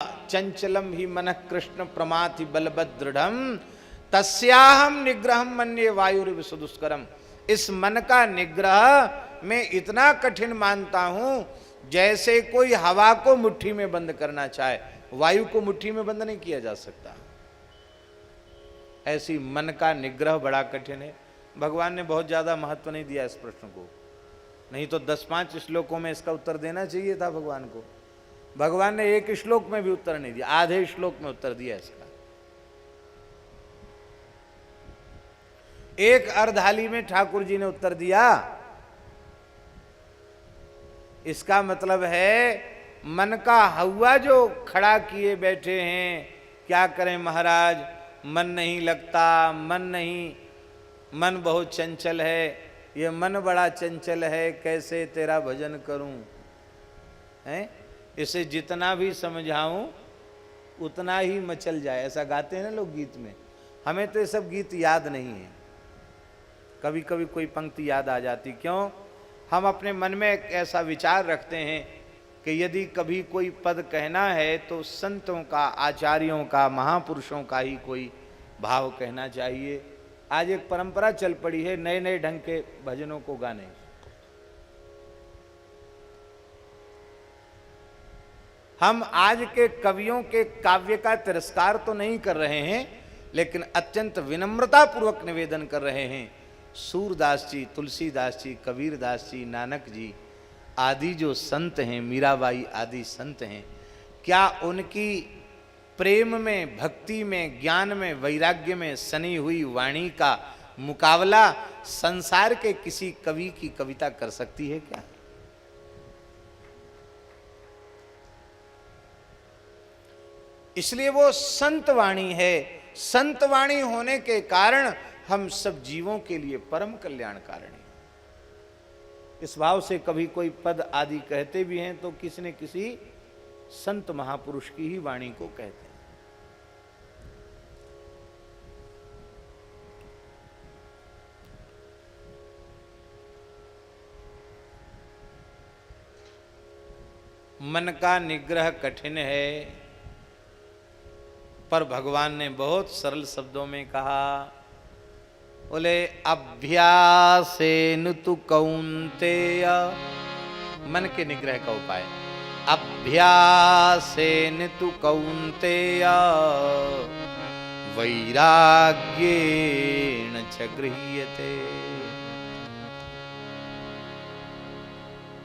चंचलम ही मन कृष्ण प्रमाथि बलभद्रढ़ तस्याहम निग्रहम मन्ये वायुर सुदुष्करम। इस मन का निग्रह मैं इतना कठिन मानता हूं जैसे कोई हवा को मुट्ठी में बंद करना चाहे। वायु को मुट्ठी में बंद नहीं किया जा सकता। ऐसी मन का निग्रह बड़ा कठिन है। भगवान ने बहुत ज्यादा महत्व नहीं दिया इस प्रश्न को, नहीं तो 10-5 श्लोकों में इसका उत्तर देना चाहिए था भगवान को। भगवान ने एक श्लोक में भी उत्तर नहीं दिया, आधे श्लोक में उत्तर दिया इसका। एक अर्धाली में ठाकुर जी ने उत्तर दिया। इसका मतलब है मन का हवा जो खड़ा किए बैठे हैं, क्या करें महाराज, मन नहीं लगता, मन बहुत चंचल है, ये मन बड़ा चंचल है, कैसे तेरा भजन करूं, हैं? इसे जितना भी समझाऊं उतना ही मचल जाए, ऐसा गाते हैं ना लोग गीत में। हमें तो ये सब गीत याद नहीं है, कभी कभी कोई पंक्ति याद आ जाती। क्यों? हम अपने मन में एक ऐसा विचार रखते हैं कि यदि कभी कोई पद कहना है तो संतों का, आचार्यों का, महापुरुषों का ही कोई भाव कहना चाहिए। आज एक परंपरा चल पड़ी है नए नए ढंग के भजनों को गाने। हम आज के कवियों के काव्य का तिरस्कार तो नहीं कर रहे हैं, लेकिन अत्यंत विनम्रता पूर्वक निवेदन कर रहे हैं। सूरदास जी, तुलसीदास जी, कबीरदास जी, नानक जी आदि जो संत हैं, मीराबाई आदि संत हैं, क्या उनकी प्रेम में, भक्ति में, ज्ञान में, वैराग्य में सनी हुई वाणी का मुकाबला संसार के किसी कवि की कविता कर सकती है क्या? इसलिए वो संत वाणी है। संत वाणी होने के कारण हम सब जीवों के लिए परम कल्याणकारी है। इस भाव से कभी कोई पद आदि कहते भी हैं तो किसी न किसी संत महापुरुष की ही वाणी को कहते हैं। मन का निग्रह कठिन है, पर भगवान ने बहुत सरल शब्दों में कहा। बोले अभ्यासेन तु कौन्तेय, मन के निग्रह का उपाय। अभ्यासेन तु कौन्तेय वैराग्येण च गृह्यते।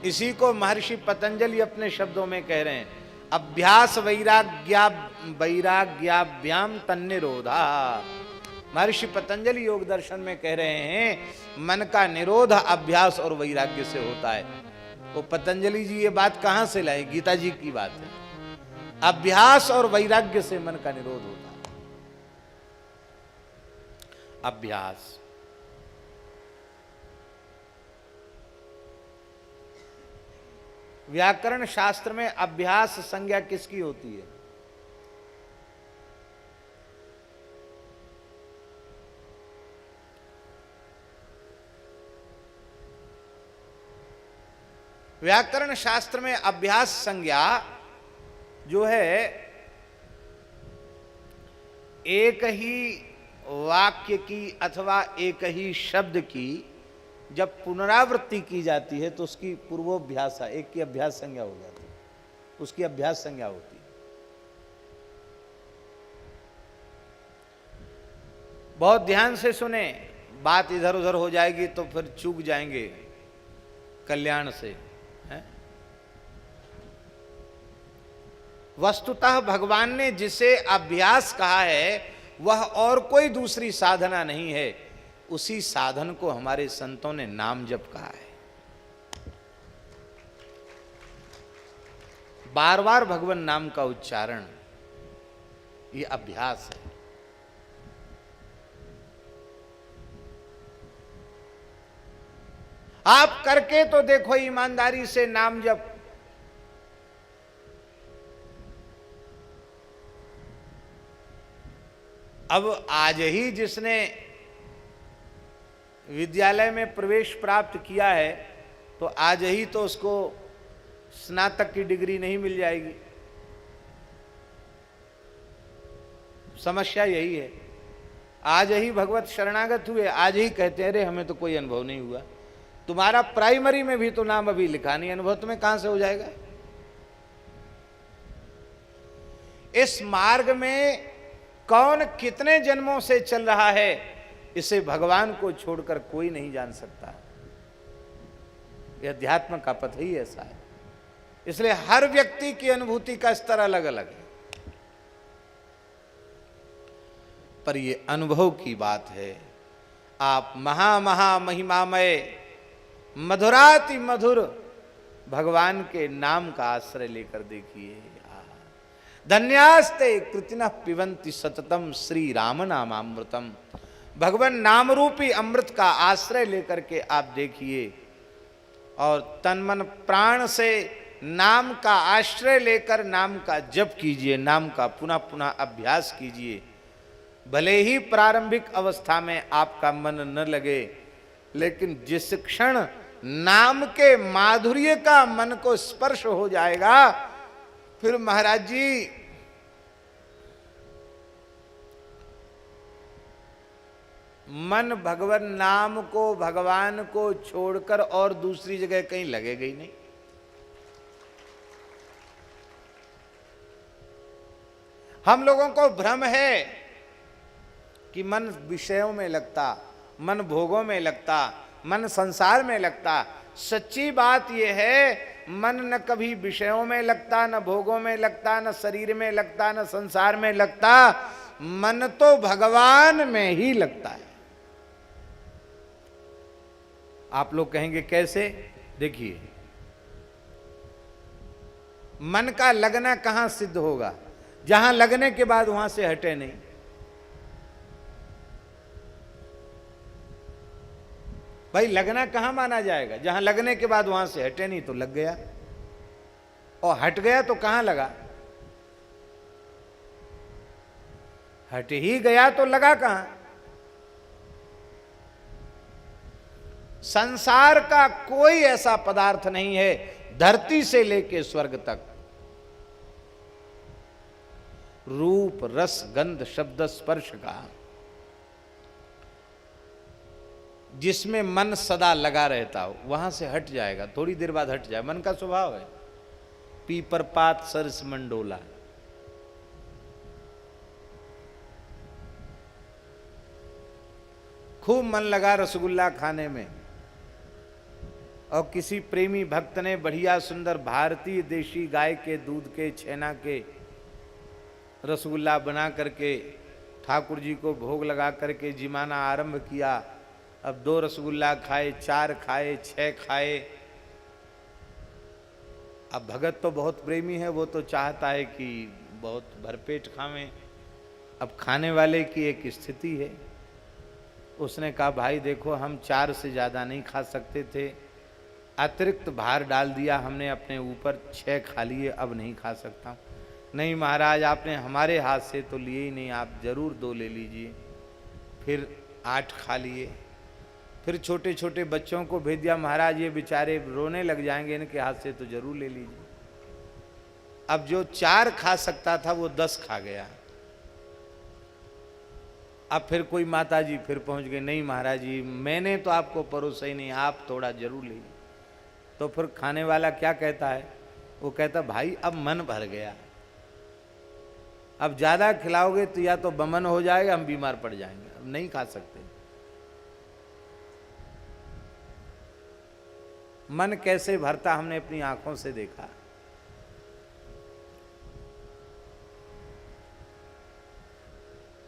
इसी को महर्षि पतंजलि अपने शब्दों में कह रहे हैं। अभ्यास वैराग्याभ्याम तन्निरोधा। महर्षि पतंजलि योग दर्शन में कह रहे हैं मन का निरोध अभ्यास और वैराग्य से होता है। वो पतंजलि जी ये बात कहां से लाए? गीता जी की बात है। अभ्यास और वैराग्य से मन का निरोध होता है। अभ्यास, व्याकरण शास्त्र में अभ्यास संज्ञा किसकी होती है? व्याकरण शास्त्र में अभ्यास संज्ञा जो है एक ही वाक्य की अथवा एक ही शब्द की जब पुनरावृत्ति की जाती है तो उसकी पूर्वोभ्यास, एक की अभ्यास संज्ञा हो जाती है, उसकी अभ्यास संज्ञा होती है। बहुत ध्यान से सुने, बात इधर उधर हो जाएगी तो फिर चूक जाएंगे कल्याण से, है? वस्तुतः भगवान ने जिसे अभ्यास कहा है वह और कोई दूसरी साधना नहीं है। उसी साधन को हमारे संतों ने नाम जप कहा है। बार बार भगवान नाम का उच्चारण, ये अभ्यास है। आप करके तो देखो ईमानदारी से नाम जप। अब आज ही जिसने विद्यालय में प्रवेश प्राप्त किया है तो आज ही तो उसको स्नातक की डिग्री नहीं मिल जाएगी। समस्या यही है। आज ही भगवत शरणागत हुए, आज ही कहते हैं अरे हमें तो कोई अनुभव नहीं हुआ। तुम्हारा प्राइमरी में भी तो नाम अभी लिखा नहीं, अनुभव तुम्हें कहां से हो जाएगा? इस मार्ग में कौन कितने जन्मों से चल रहा है, इसे भगवान को छोड़कर कोई नहीं जान सकता। यह अध्यात्म का पथ ही ऐसा है। इसलिए हर व्यक्ति की अनुभूति का स्तर अलग अलग है, पर यह अनुभव की बात है। आप महा महिमामय मधुराति मधुर भगवान के नाम का आश्रय लेकर देखिए। धन्यास्ते कृतिनः पिबन्ति सततम श्री राम नामामृतम। भगवान नाम रूपी अमृत का आश्रय लेकर के आप देखिए और तन मन प्राण से नाम का आश्रय लेकर नाम का जप कीजिए, नाम का पुनः पुनः अभ्यास कीजिए। भले ही प्रारंभिक अवस्था में आपका मन न लगे, लेकिन जिस क्षण नाम के माधुर्य का मन को स्पर्श हो जाएगा, फिर महाराज जी मन भगवान नाम को, भगवान को छोड़कर और दूसरी जगह कहीं लगेगा ही नहीं। हम लोगों को भ्रम है कि मन विषयों में लगता, मन भोगों में लगता, मन संसार में लगता। सच्ची बात यह है, मन न कभी विषयों में लगता, न भोगों में लगता, न शरीर में लगता, न संसार में लगता। मन तो भगवान में ही लगता है। आप लोग कहेंगे कैसे? देखिए, मन का लगना कहां सिद्ध होगा? जहां लगने के बाद वहां से हटे नहीं। भाई लगना कहां माना जाएगा? जहां लगने के बाद वहां से हटे नहीं तो लग गया, और हट गया तो कहां लगा? हट ही गया तो लगा कहां? संसार का कोई ऐसा पदार्थ नहीं है, धरती से लेके स्वर्ग तक, रूप रस गंध शब्द स्पर्श का, जिसमें मन सदा लगा रहता हो, वहां से हट जाएगा, थोड़ी देर बाद हट जाए। मन का स्वभाव है। पीपर पात सरस मंडोला। खूब मन लगा रसगुल्ला खाने में, और किसी प्रेमी भक्त ने बढ़िया सुंदर भारतीय देशी गाय के दूध के छेना के रसगुल्ला बना करके ठाकुर जी को भोग लगा करके जिमाना आरंभ किया। अब 2 रसगुल्ला खाए, 4 खाए, 6 खाए। अब भगत तो बहुत प्रेमी है, वो तो चाहता है कि बहुत भरपेट खावें। अब खाने वाले की एक स्थिति है। उसने कहा भाई देखो, हम 4 से ज़्यादा नहीं खा सकते थे, अतिरिक्त भार डाल दिया हमने अपने ऊपर, 6 खा लिए, अब नहीं खा सकता। नहीं महाराज, आपने हमारे हाथ से तो लिए ही नहीं, आप जरूर 2 ले लीजिए। फिर 8 खा लिए। फिर छोटे छोटे बच्चों को भेज दिया, महाराज ये बेचारे रोने लग जाएंगे, इनके हाथ से तो जरूर ले लीजिए। अब जो 4 खा सकता था वो 10 खा गया। अब फिर कोई माता जी फिर पहुंच गए, नहीं महाराज जी मैंने तो आपको परोसा ही नहीं, आप थोड़ा जरूर लीजिए। तो फिर खाने वाला क्या कहता है? वो कहता भाई अब मन भर गया, अब ज्यादा खिलाओगे तो या तो बमन हो जाएगा, हम बीमार पड़ जाएंगे, अब नहीं खा सकते। मन कैसे भरता हमने अपनी आंखों से देखा।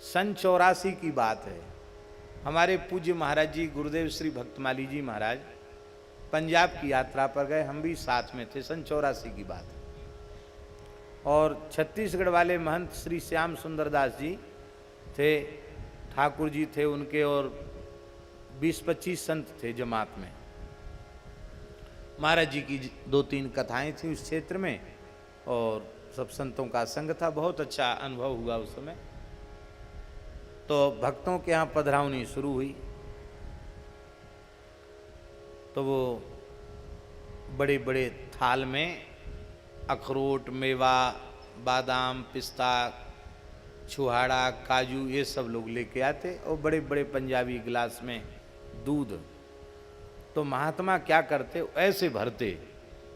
सन 84 की बात है। हमारे पूज्य महाराज जी गुरुदेव श्री भक्तमाली जी महाराज पंजाब की यात्रा पर गए, हम भी साथ में थे। सन 84 की बात है। और छत्तीसगढ़ वाले महंत श्री श्याम सुंदर दास जी थे, ठाकुर जी थे उनके, और 20-25 संत थे जमात में। महाराज जी की 2-3 कथाएं थी उस क्षेत्र में, और सब संतों का संग था। बहुत अच्छा अनुभव हुआ उस समय। तो भक्तों के यहाँ पधरावनी शुरू हुई, तो वो बड़े बड़े थाल में अखरोट, मेवा, बादाम, पिस्ता, छुहाड़ा, काजू, ये सब लोग लेके आते और बड़े बड़े पंजाबी गिलास में दूध। तो महात्मा क्या करते, ऐसे भरते,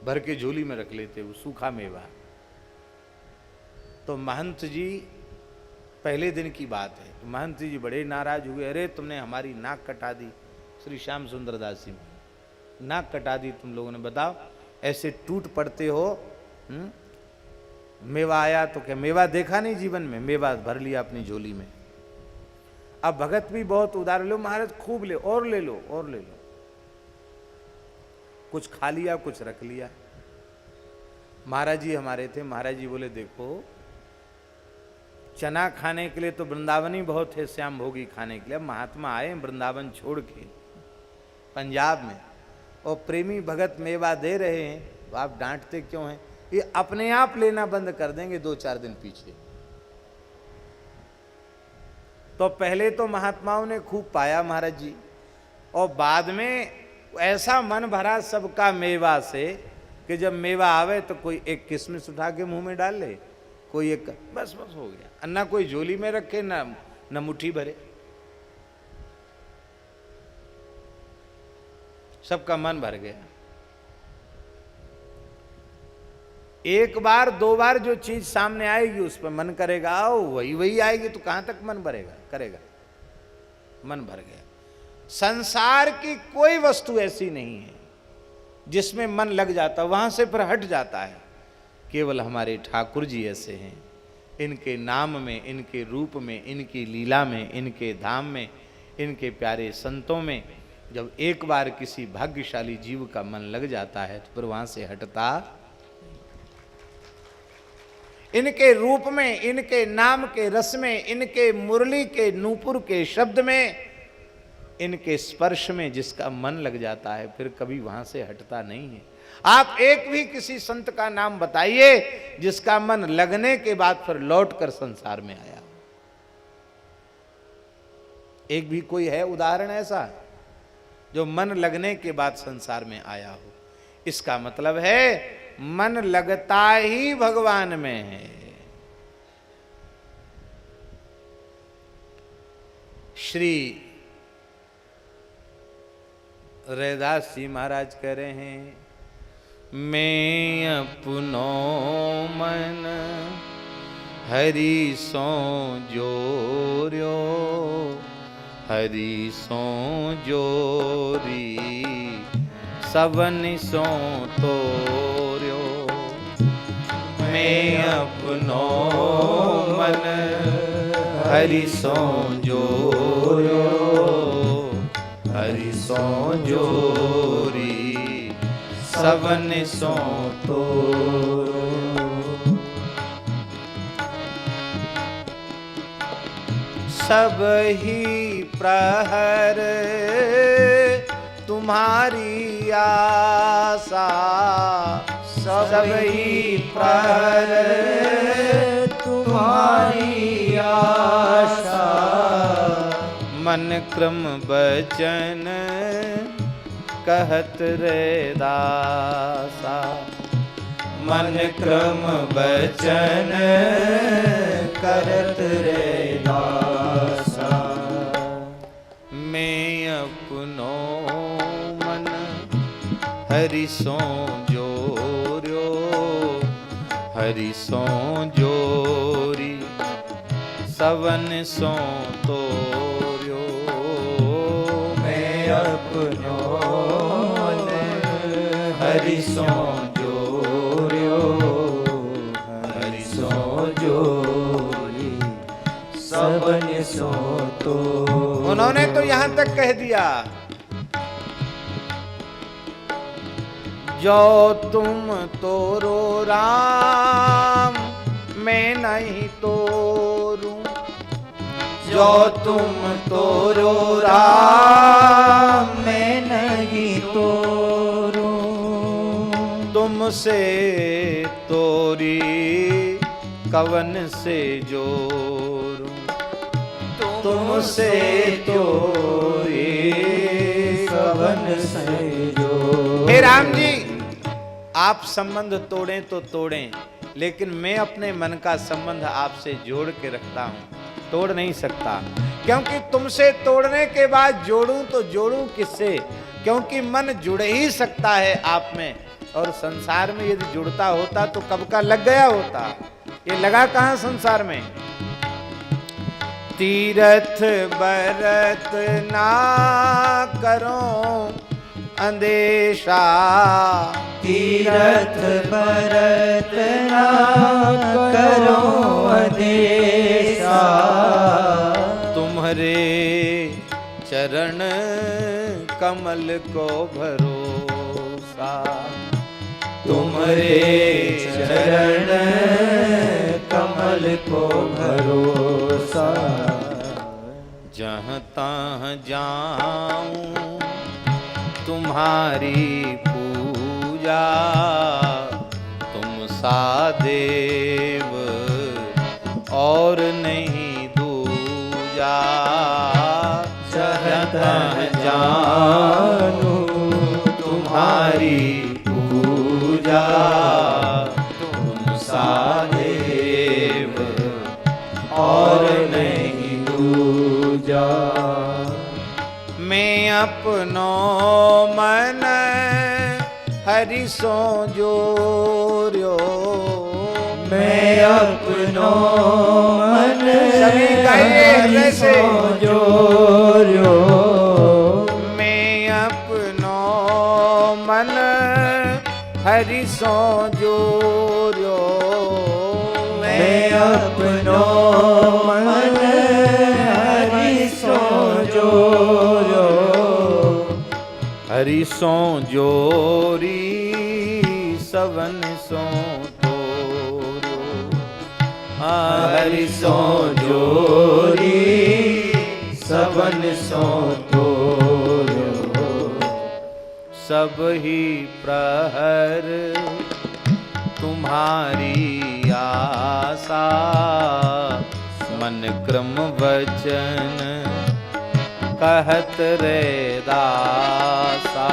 भर के झोली में रख लेते वो सूखा मेवा। तो महंत जी, पहले दिन की बात है, तो महंत जी बड़े नाराज हुए, अरे तुमने हमारी नाक कटा दी। श्री श्याम सुंदर दास जी, नाक कटा दी तुम लोगों ने, बताओ ऐसे टूट पड़ते हो। मेवा आया तो क्या मेवा देखा नहीं जीवन में, मेवा भर लिया अपनी झोली में। अब भगत भी बहुत उदार, लो महाराज खूब ले, और ले लो और ले लो। कुछ खा लिया, कुछ रख लिया। महाराज जी हमारे थे, महाराज जी बोले देखो चना खाने के लिए तो वृंदावन ही बहुत है, श्याम भोगी खाने के लिए। अब महात्मा आए वृंदावन छोड़ के पंजाब में, और प्रेमी भगत मेवा दे रहे हैं, तो आप डांटते क्यों हैं? ये अपने आप लेना बंद कर देंगे 2-4 दिन पीछे। तो पहले तो महात्माओं ने खूब पाया महाराज जी, और बाद में ऐसा मन भरा सबका मेवा से कि जब मेवा आवे तो कोई एक किशमिश उठा के मुंह में डाल ले, कोई एक, बस बस हो गया। ना कोई झोली में रखे, ना मुट्ठी भरे, सबका मन भर गया। एक बार 2 बार जो चीज सामने आएगी उस पर मन करेगा, आओ वही वही आएगी, तो कहां तक मन भरेगा, करेगा, मन भर गया। संसार की कोई वस्तु ऐसी नहीं है जिसमें मन लग जाता, वहां से फिर हट जाता है। केवल हमारे ठाकुर जी ऐसे हैं, इनके नाम में, इनके रूप में, इनकी लीला में, इनके धाम में, इनके प्यारे संतों में जब एक बार किसी भाग्यशाली जीव का मन लग जाता है तो फिर वहां से हटता। इनके रूप में, इनके नाम के रस में, इनके मुरली के नूपुर के शब्द में, इनके स्पर्श में जिसका मन लग जाता है फिर कभी वहां से हटता नहीं है। आप एक भी किसी संत का नाम बताइए जिसका मन लगने के बाद फिर लौटकर संसार में आया, एक भी कोई है उदाहरण ऐसा जो मन लगने के बाद संसार में आया हो? इसका मतलब है मन लगता ही भगवान में है। श्री रैदास जी महाराज कह रहे हैं, मैं अपनो मन हरि सो जोर्यो, हरि सो जोरी सबन सो तोर्यो। मैं अपनो मन हरि सो जोर्यो, हरि सो जोरी सबन सो तोर्यो। सब ही प्रहर तुम्हारी आशा, सब ही प्रहर तुम्हारी आशा। मन क्रम बचन कहत रे दासा, मन क्रम बचन करत रे दासा। मैं अपनो मन हरि सो जोर्यो, हरि सो जोरी सबन सो तोर्यो। मैं अपनो मन हरि सो जोर्यो, हरि सो जोरी सबन सो तो। उन्होंने तो यहां तक कह दिया, जो तुम तोरो राम मैं नहीं तोरूं, जो तुम तोरो राम मैं नहीं तोरूं। तुमसे तोरी कवन से जोरूं, तुमसे तोरी कवन से जोरूं। हे राम जी, आप संबंध तोड़ें तो तोड़ें, लेकिन मैं अपने मन का संबंध आपसे जोड़ के रखता हूं, तोड़ नहीं सकता। क्योंकि तुमसे तोड़ने के बाद जोड़ूं तो जोड़ूं किससे? क्योंकि मन जुड़ ही सकता है आप में, और संसार में यदि जुड़ता होता तो कब का लग गया होता। ये लगा कहां संसार में? तीरथ बरत ना करो अंदेशा, तीरथ बरत ना करो अंदेशा, तुम्हारे चरण कमल को भरोसा, तुम्हारे चरण कमल को भरोसा। जहाँ तहाँ जाऊं तुम्हारी पूजा, तुम सा देव और नहीं दूजा। जहाँ तहाँ जानूं तुम्हारी पूजा, तुम सा देव और नहीं दूजा। मैं अपनो मन हरि सो जोर्यो, मैं अपनो मन सभी गाइए हृदय से जोर्यो, मैं अपनो मन हरि सो जोर्यो, मैं अपनो मन हरि सो जोर्यो, हरि सो जोरी सवन सो तोर्यो। हरि सो जोरी सवन सो तोर्यो। सब ही प्रहर तुम्हारी आशा, मन क्रम वचन कहत रे दासा।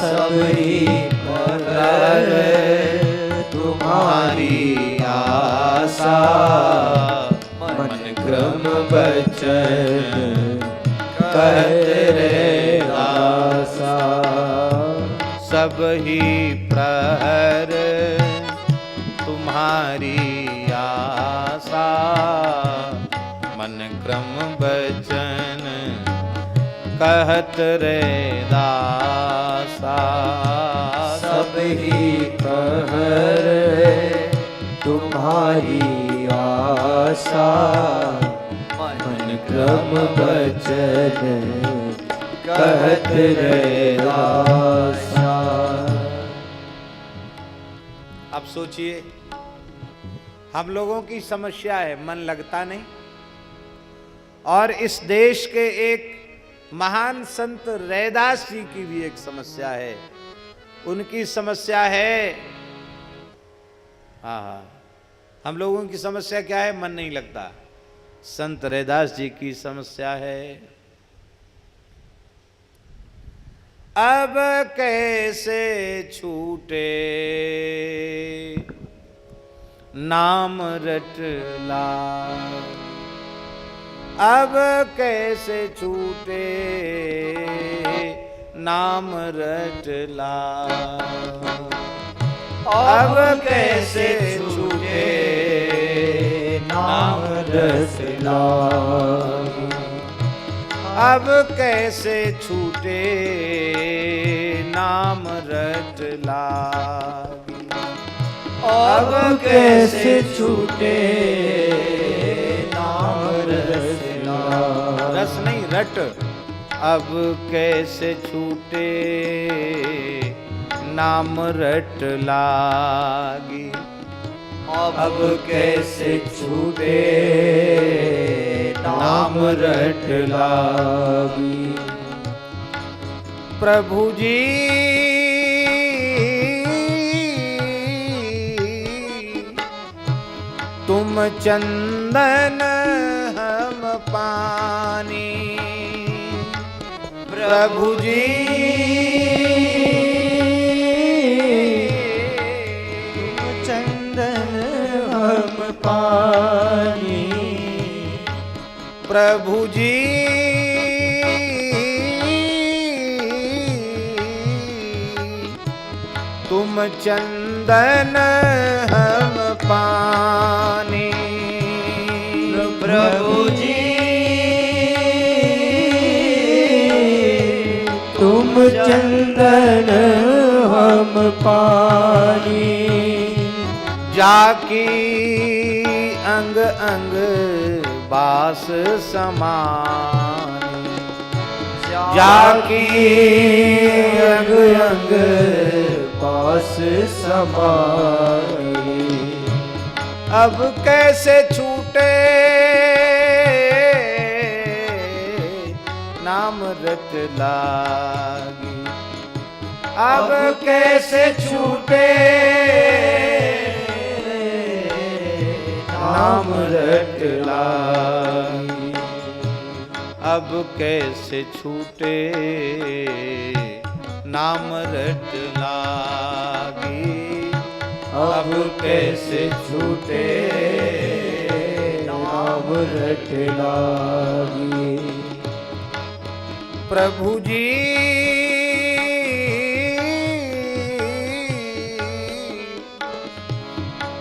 सब ही प्रहर तुम्हारी आशा, मन क्रम वचन कहत रे दासा। सब ही प्रहर तुम्हारी आशा, मन क्रम वचन कहत रे दासा। सब ही प्रहर तुम्हारी आशा, मन क्रम वचन कहत रे दासा। अब सोचिए, हम लोगों की समस्या है मन लगता नहीं, और इस देश के एक महान संत रैदास जी की भी एक समस्या है। उनकी समस्या है, हाँ, हम लोगों की समस्या क्या है? मन नहीं लगता। संत रैदास जी की समस्या है, अब कैसे छूटे नाम रटला, अब कैसे छूटे नाम रटला, अब कैसे छूटे नाम रटला, अब कैसे छूटे नाम रटला, अब कैसे छूटे नाम रटला। रस नहीं, रट। अब कैसे छूटे नाम रट लागी, अब कैसे छूटे नाम रट लागी। प्रभु जी तुम चंदन हम पानी, प्रभु जी चंदन पानी। प्रभु जी तुम चंदन हम पानी। प्रभु जी तुम चंदन हम पानी। जाकी अंग अंग बास समानी। जाकी अंग अंग पास समानी। अब कैसे छूटे नाम रट लागी। अब कैसे छूटे नाम रट लागी। अब कैसे छूटे नाम रट लागी। अब कैसे छूटे नाम रट लागी। प्रभु जी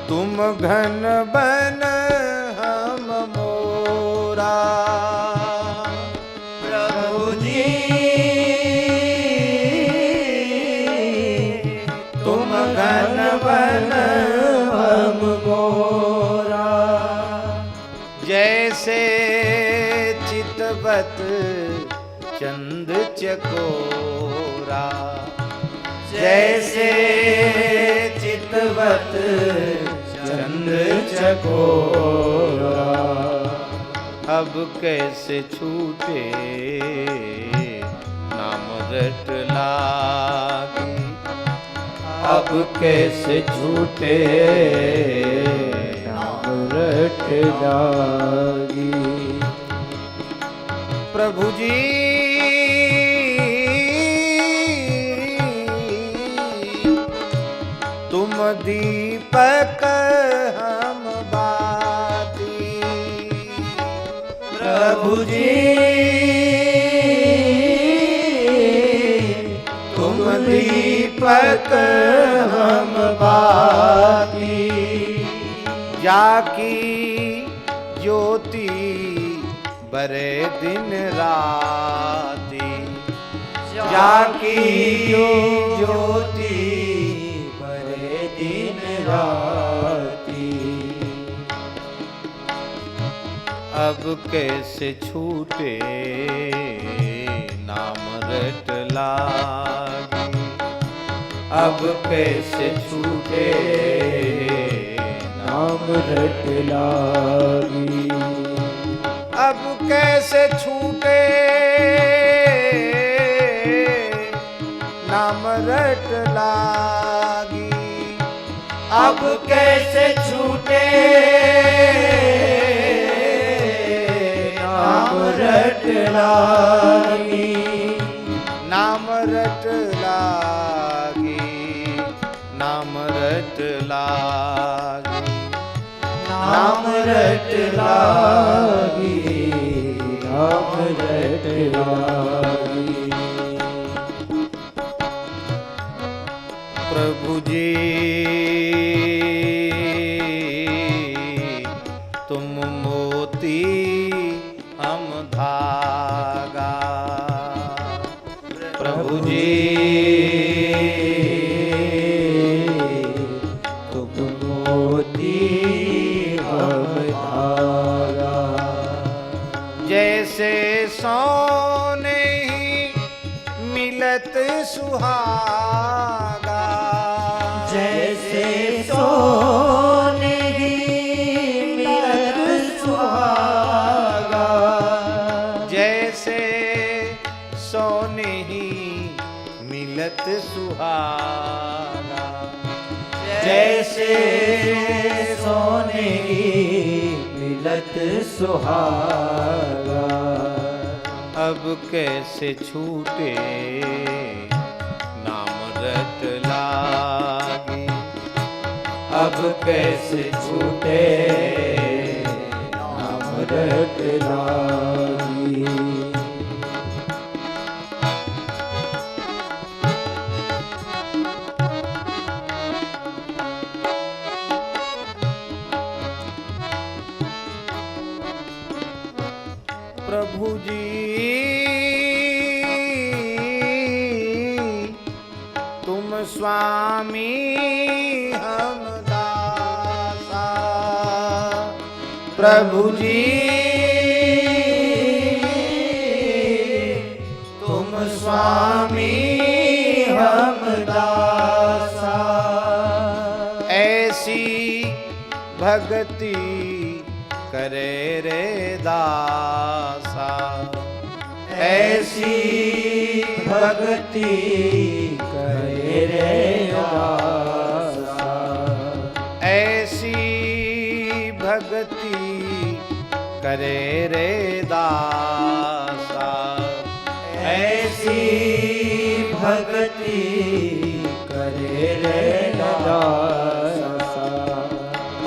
तुम घन बन हम मोरा। प्रभु जी तुम घन बन हम मोरा। जैसे चितवत चंद चकोरा। जैसे चितवत चंद चकोरा। अब कैसे छूटे नाम रट लागी। अब कैसे छूटे नाम रट लागी। प्रभु जी तुम दीपक हम बाती। प्रभु जी तुम दीपक हम बाती। जाकी ज्योति बरे दिन राती। जाकी ज्योति बरे दिन राती। अब कैसे छूटे नाम रट लागी। अब कैसे छूटे नाम रट लागी। अब कैसे छूटे नाम रट लागी। अब कैसे छूटे नाम रट लागी। नाम रट लागी। नाम रट लागी। नाम रट लागी। नाम रट लागी। प्रभु जी तुम मोती हम धागा। प्रभु जी तुम मोती हम धागा। जैसे सोने ही मिलत सुहागा। जैसे सोने की मिलत सुहागा। जैसे सोने ही मिलत सुहागा। जैसे सोने की मिलत सुहागा। अब कैसे छूटे नाम रट लागी। अब कैसे छूटे नाम रट लागी। प्रभु जी तुम स्वामी हम दासा। प्रभु जी तुम स्वामी हम दासा। ऐसी भक्ति करे रे दासा। ऐसी भक्ति करे रे दासा। ऐसी भक्ति करे रे दासा। ऐसी भक्ति करे रे दासा।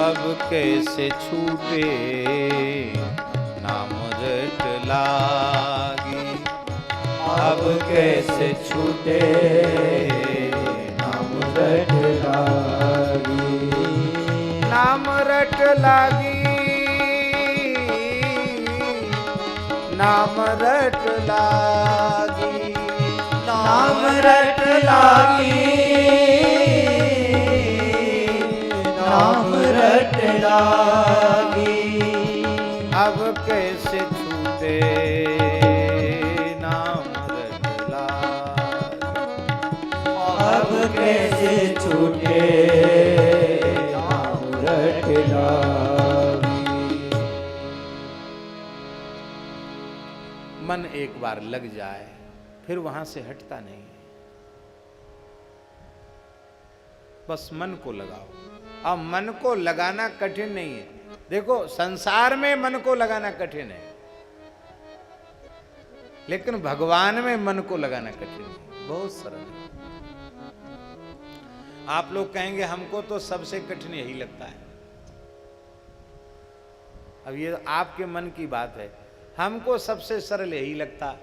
अब कैसे छूटे नाम रट लागी। अब कैसे छूटे नाम रट लागी। नाम रट लागी। नाम रट लागी। नाम रट लागी। नाम रट लागी। अब कैसे छूटे नाम रट लागी। अब कैसे छूटे नाम रट लागी। मन एक बार लग जाए फिर वहां से हटता नहीं है। बस मन को लगाओ। अब मन को लगाना कठिन नहीं है। देखो संसार में मन को लगाना कठिन है, लेकिन भगवान में मन को लगाना कठिन है, बहुत सरल है। आप लोग कहेंगे हमको तो सबसे कठिन यही लगता है। अब ये आपके मन की बात है। हमको सबसे सरल यही लगता।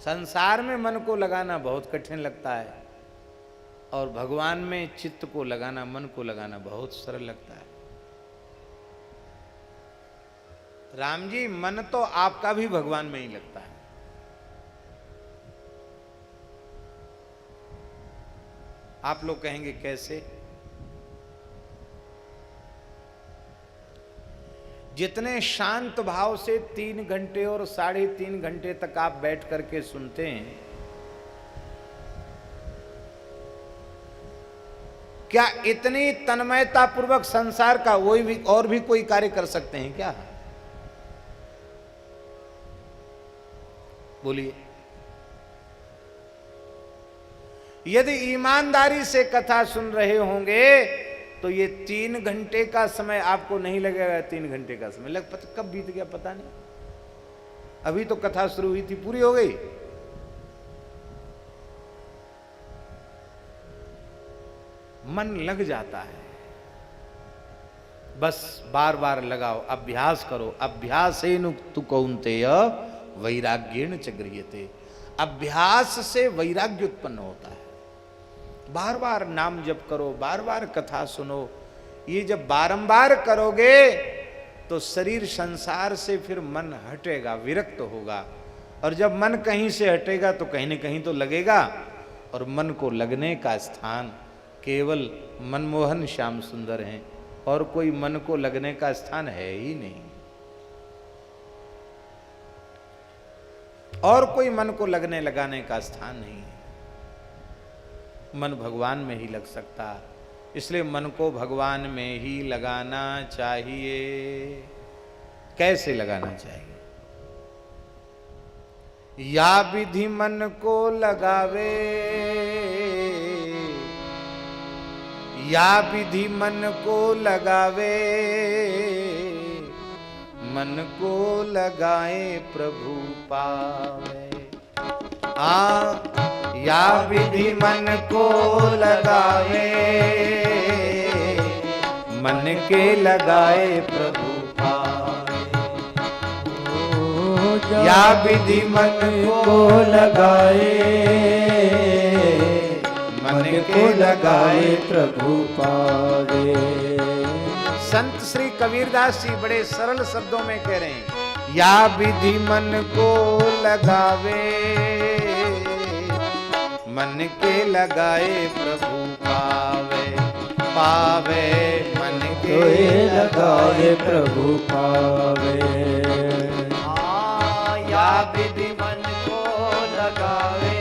संसार में मन को लगाना बहुत कठिन लगता है और भगवान में चित्त को लगाना, मन को लगाना बहुत सरल लगता है। राम जी मन तो आपका भी भगवान में ही लगता है। आप लोग कहेंगे कैसे? जितने शांत भाव से 3 घंटे और 3.5 घंटे तक आप बैठ करके सुनते हैं, क्या इतनी तन्मयता पूर्वक संसार का और भी कोई कार्य कर सकते हैं क्या? बोलिए। यदि ईमानदारी से कथा सुन रहे होंगे तो ये 3 घंटे का समय आपको नहीं लगेगा। 3 घंटे का समय कब बीत गया पता नहीं। अभी तो कथा शुरू हुई थी, पूरी हो गई। मन लग जाता है। बस बार बार लगाओ, अभ्यास करो। अभ्यासेन तु कौन्तेय वैराग्येण च गृह्यते। अभ्यास से वैराग्य उत्पन्न होता है। बार बार नाम जप करो, बार बार कथा सुनो। ये जब बारंबार करोगे तो शरीर संसार से फिर मन हटेगा, विरक्त होगा। और जब मन कहीं से हटेगा तो कहीं न कहीं तो लगेगा। और मन को लगने का स्थान केवल मनमोहन श्याम सुंदर हैं, और कोई मन को लगने का स्थान है ही नहीं। और कोई मन को लगने लगाने का स्थान नहीं है। मन भगवान में ही लग सकता, इसलिए मन को भगवान में ही लगाना चाहिए। कैसे लगाना चाहिए? या विधि मन को लगावे, या विधि मन को लगावे, मन को लगाए प्रभु पावे। या विधि मन को लगावे, मन के लगाए प्रभु पावे। या विधि मन को लगाए, मन के लगाए प्रभु पावे। संत श्री कबीरदास जी बड़े सरल शब्दों में कह रहे हैं, या विधि मन को लगावे, मन के लगाए प्रभु पावे। पावे मन के लगाए प्रभु पावे। या विधि मन को लगावे,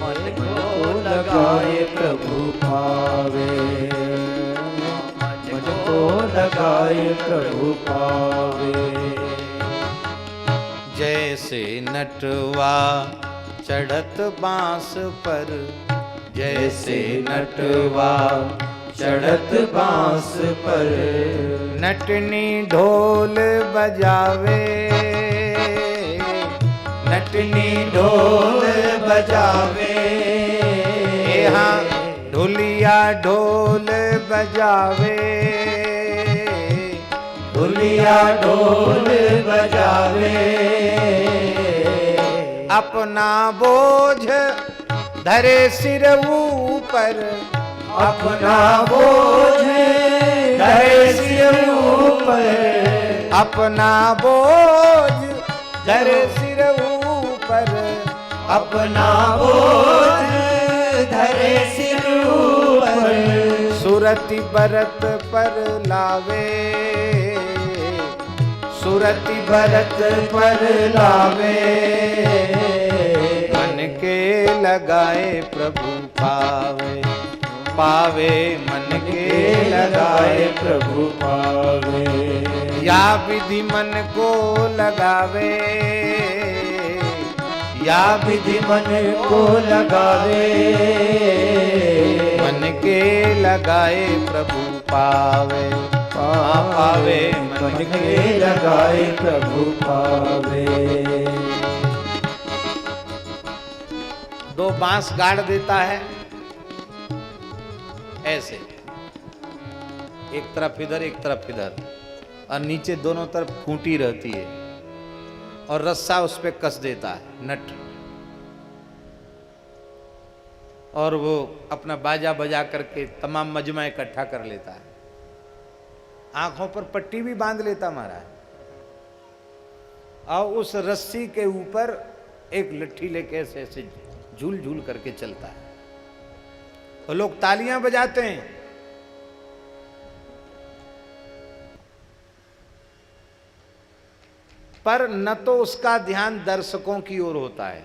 मन को लगाए प्रभु पावे। मन को लगाए प्रभु पावे। जैसे नटवा चढ़त बांस पर, जैसे नटवा चढ़त बांस पर, नटनी ढोल बजावे, नटनी ढोल बजावे। यहाँ ढोलिया ढोल बजावे, ढोलिया ढोल बजावे। अपना बोझ धरे सिर ऊपर, अपना बोझ धरे सिर ऊपर, अपना बोझ धरे सिर ऊपर, अपना बोझ धरे सिर ऊपर। सुरति बरत पर लावे, सुरति भरत पर लावे। मन के लगाए प्रभु पावे। पावे मन के लगाए प्रभु पावे। या विधि मन को लगावे, या विधि मन को लगावे। मन के लगाए प्रभु पावे। पावे मन के लगाए प्रभु पावे। दो बांस गाड़ देता है ऐसे, एक तरफ इधर एक तरफ इधर, और नीचे दोनों तरफ खूंटी रहती है और रस्सा उस पे कस देता है नट, और वो अपना बाजा बजा करके तमाम मजमा इकट्ठा कर लेता है। आंखों पर पट्टी भी बांध लेता महाराज, और उस रस्सी के ऊपर एक लट्ठी लेके ऐसे ऐसे झूल झूल करके चलता है, तो लोग तालियां बजाते हैं। पर न तो उसका ध्यान दर्शकों की ओर होता है,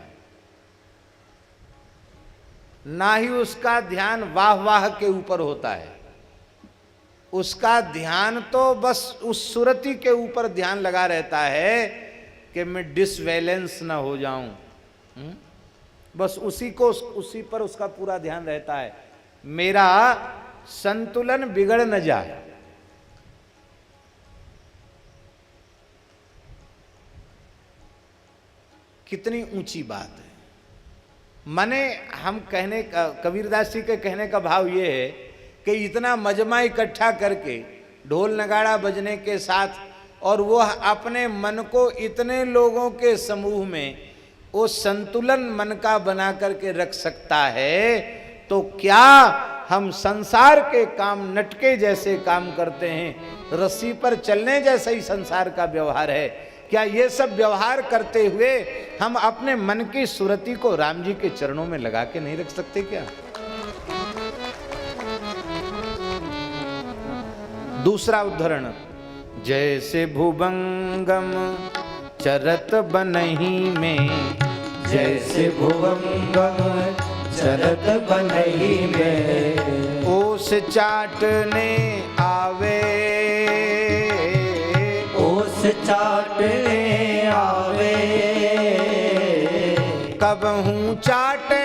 ना ही उसका ध्यान वाह वाह के ऊपर होता है। उसका ध्यान तो बस उस सुरति के ऊपर ध्यान लगा रहता है कि मैं डिसबैलेंस ना हो जाऊं। बस उसी पर उसका पूरा ध्यान रहता है, मेरा संतुलन बिगड़ न जाए। कितनी ऊंची बात है। माने हम कहने का, कबीरदास जी के कहने का भाव ये है कि इतना मजमा इकट्ठा करके ढोल नगाड़ा बजने के साथ, और वो अपने मन को इतने लोगों के समूह में वो संतुलन मन का बना करके रख सकता है, तो क्या हम संसार के काम नटके जैसे काम करते हैं, रस्सी पर चलने जैसा ही संसार का व्यवहार है। क्या ये सब व्यवहार करते हुए हम अपने मन की सुरति को राम जी के चरणों में लगा के नहीं रख सकते क्या? दूसरा उदाहरण, जैसे भुवंगम चरत बनही में, जैसे भुवंगम चरत बनही में, ओस चाटने आवे, ओस चाटने आवे। कबहू चाटे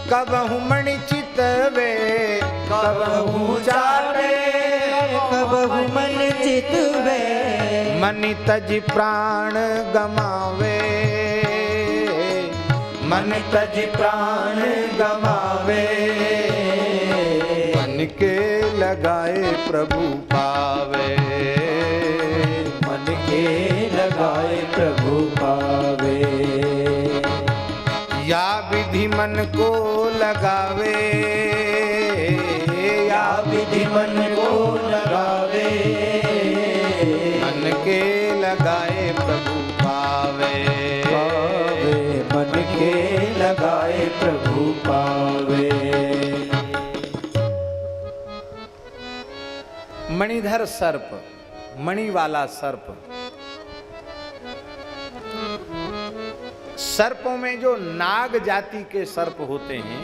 कबहू मणि चितवे, कबहू चाटे कबहू मन चितवे। मनि तज प्राण गमावे, मन तज प्राण गमावे। मन के लगाए प्रभु पावे, मन के लगाए प्रभु पावे। या विधि मन को लगावे, या विधि मन को लगावे, मन के लगाए प्रभु पावे, पावे मन के लगाए प्रभु पावे। मणिधर सर्प, मणि वाला सर्प। सर्पों में जो नाग जाति के सर्प होते हैं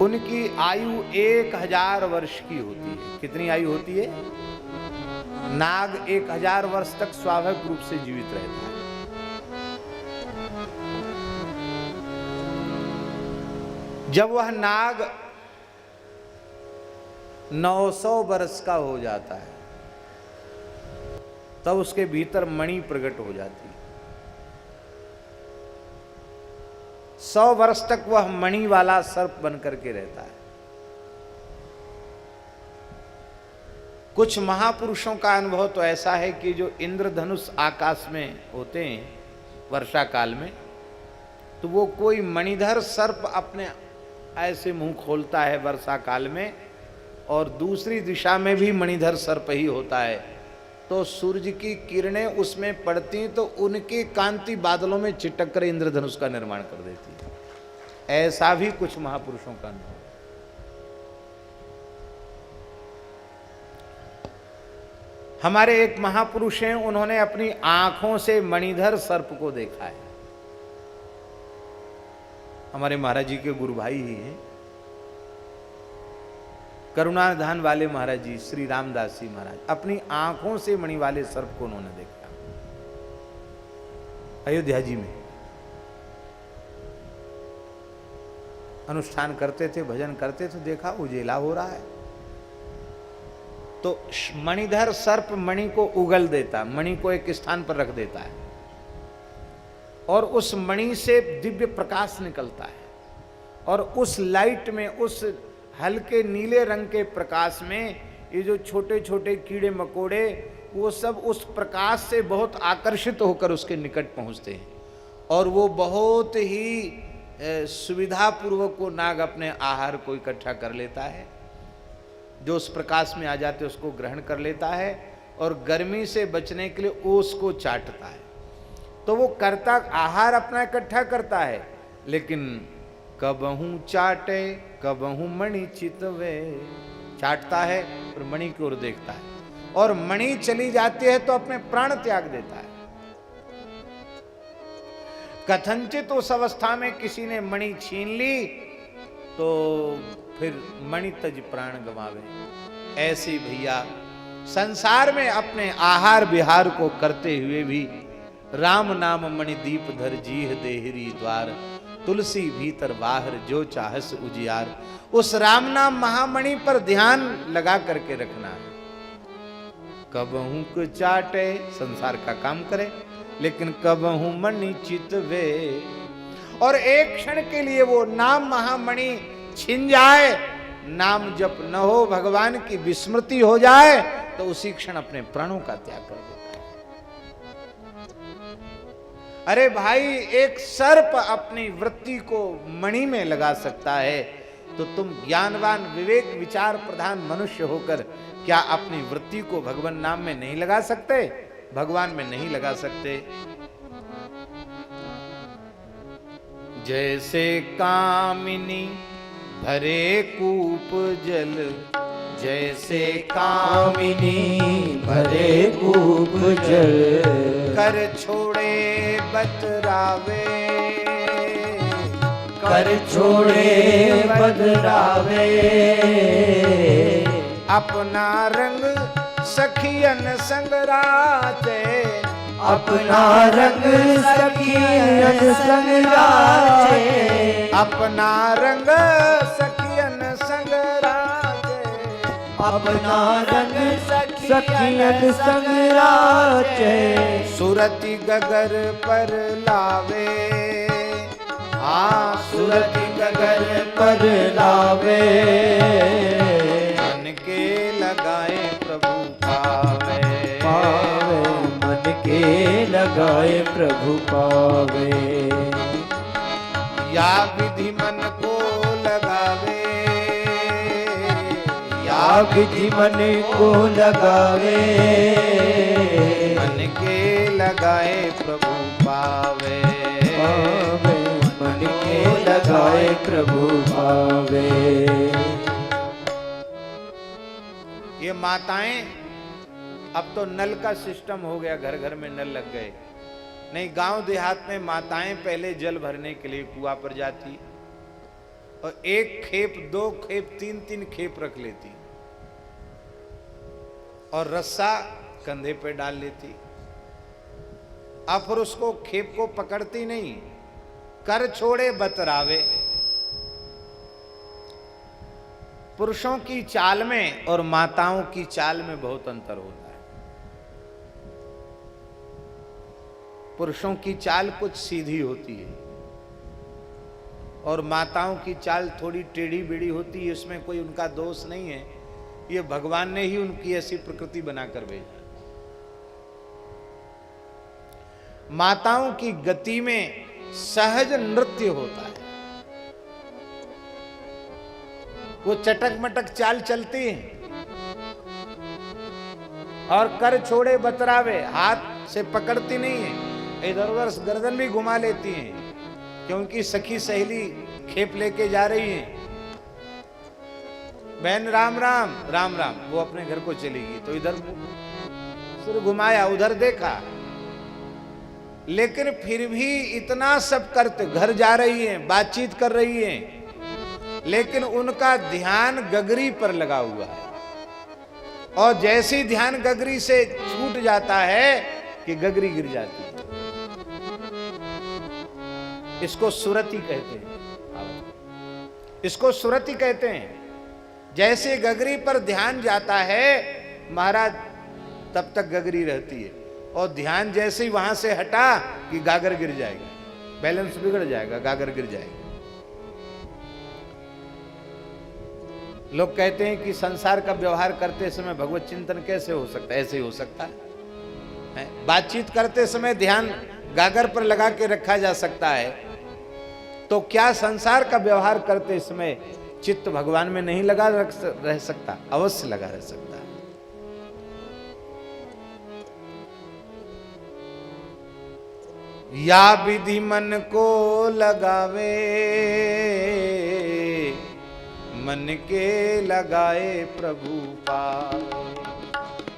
उनकी आयु 1000 वर्ष की होती है। कितनी आयु होती है? नाग 1000 वर्ष तक स्वाभाविक रूप से जीवित रहता है। जब वह नाग 900 वर्ष का हो जाता है तब उसके भीतर मणि प्रकट हो जाती है। 100 वर्ष तक वह मणि वाला सर्प बन करके रहता है। कुछ महापुरुषों का अनुभव तो ऐसा है कि जो इंद्रधनुष आकाश में होते हैं वर्षा काल में, तो वो कोई मणिधर सर्प अपने ऐसे मुंह खोलता है वर्षा काल में, और दूसरी दिशा में भी मणिधर सर्प ही होता है। तो सूर्य की किरणें उसमें पड़ती तो उनकी कांति बादलों में चिटक कर इंद्रधनुष का निर्माण कर देती है। ऐसा भी कुछ महापुरुषों का अनुभव। हमारे एक महापुरुष हैं, उन्होंने अपनी आंखों से मणिधर सर्प को देखा है। हमारे महाराज जी के गुरु भाई ही हैं, करुणाधान वाले महाराज जी, श्री रामदास जी महाराज। अपनी आंखों से मणि वाले सर्प को उन्होंने देखा अयोध्या जी में। अनुष्ठान करते थे, भजन करते थे, देखा उजेला हो रहा है तो मणिधर सर्प मणि को उगल देता, मणि को एक स्थान पर रख देता है और उस मणि से दिव्य प्रकाश निकलता है, और उस लाइट में, उस हल्के नीले रंग के प्रकाश में ये जो छोटे छोटे कीड़े मकोड़े, वो सब उस प्रकाश से बहुत आकर्षित होकर उसके निकट पहुंचते हैं, और वो बहुत ही सुविधापूर्वक को नाग अपने आहार को इकट्ठा कर लेता है। जो उस प्रकाश में आ जाते उसको ग्रहण कर लेता है, और गर्मी से बचने के लिए ओस को चाटता है। तो वो करता आहार अपना इकट्ठा करता है, लेकिन कबहू चाटे कबहू मणि चितवे, चाटता है और मणि की ओर देखता है, और मणि चली जाती है तो अपने प्राण त्याग देता है। कथनचित उस अवस्था में किसी ने मणि छीन ली तो फिर मणि तज प्राण गंवावे। ऐसे भैया संसार में अपने आहार विहार को करते हुए भी राम नाम मणि दीप धर जीह देहरी द्वार, तुलसी भीतर बाहर जो चाहस उजियार। उस राम नाम महामणि पर ध्यान लगा करके रखना है। कबहू को चाटे, संसार का काम करे, लेकिन कबहू मणि चितवे, और एक क्षण के लिए वो नाम महामणि छिन जाए, नाम जप न हो, भगवान की विस्मृति हो जाए, तो उसी क्षण अपने प्राणों का त्याग कर देता है। अरे भाई, एक सर्प अपनी वृत्ति को मणि में लगा सकता है, तो तुम ज्ञानवान विवेक विचार प्रधान मनुष्य होकर क्या अपनी वृत्ति को भगवान नाम में नहीं लगा सकते, भगवान में नहीं लगा सकते? जैसे कामिनी भरे कूप जल, जैसे कामिनी भरे कूप जल, कर छोड़े बतरावे, कर छोड़े बदरावे, अपना रंग सखियन संग राचे, अपना रंग सखियन संग राचे, अपना रंग सखियन संग राचे, अपना रंग सखियन संग राचे, सुरति गगर पर लावे, हाँ सुरति गगर पर लावे, मन के लगाए प्रभु पावे, पावे मन के लगाए प्रभु पावे। या विधि मन को लगावे, या विधि मन को लगावे, मन के लगाए प्रभु पावे, पावे मन के लगाए प्रभु पावे। ये माताएं, अब तो नल का सिस्टम हो गया, घर घर में नल लग गए। नहीं, गांव देहात में माताएं पहले जल भरने के लिए कुआं पर जाती और एक खेप, दो खेप, तीन तीन खेप रख लेती और रस्सा कंधे पे डाल लेती। अब फिर उसको खेप को पकड़ती नहीं, कर छोड़े बतरावे। पुरुषों की चाल में और माताओं की चाल में बहुत अंतर होता है। पुरुषों की चाल कुछ सीधी होती है और माताओं की चाल थोड़ी टेढ़ी बेढ़ी होती है। इसमें कोई उनका दोष नहीं है, ये भगवान ने ही उनकी ऐसी प्रकृति बनाकर भेजा। माताओं की गति में सहज नृत्य होता है, वो चटक मटक चाल चलती है और कर छोड़े बतरावे, हाथ से पकड़ती नहीं है, इधर उधर गर्दन भी घुमा लेती हैं, क्योंकि सखी सहेली खेप लेके जा रही है। बहन राम राम राम राम, वो अपने घर को चलेगी तो इधर सिर घुमाया, उधर देखा, लेकिन फिर भी इतना सब करते, घर जा रही हैं, बातचीत कर रही हैं, लेकिन उनका ध्यान गगरी पर लगा हुआ है। और जैसे ही ध्यान गगरी से छूट जाता है कि गगरी गिर जाती है। इसको सुरति कहते हैं, इसको सुरति कहते हैं। जैसे गगरी पर ध्यान जाता है महाराज, तब तक गगरी रहती है, और ध्यान जैसे ही वहां से हटा कि गागर गिर जाएगा, बैलेंस बिगड़ जाएगा, गागर गिर जाएगा। लोग कहते हैं कि संसार का व्यवहार करते समय भगवत चिंतन कैसे हो सकता है? ऐसे ही हो सकता है। बातचीत करते समय ध्यान गागर पर लगा के रखा जा सकता है, तो क्या संसार का व्यवहार करते समय चित्त भगवान में नहीं लगा रह सकता? अवश्य लगा रह सकता है। या विधि मन को लगावे, मन के लगाए प्रभु पावे।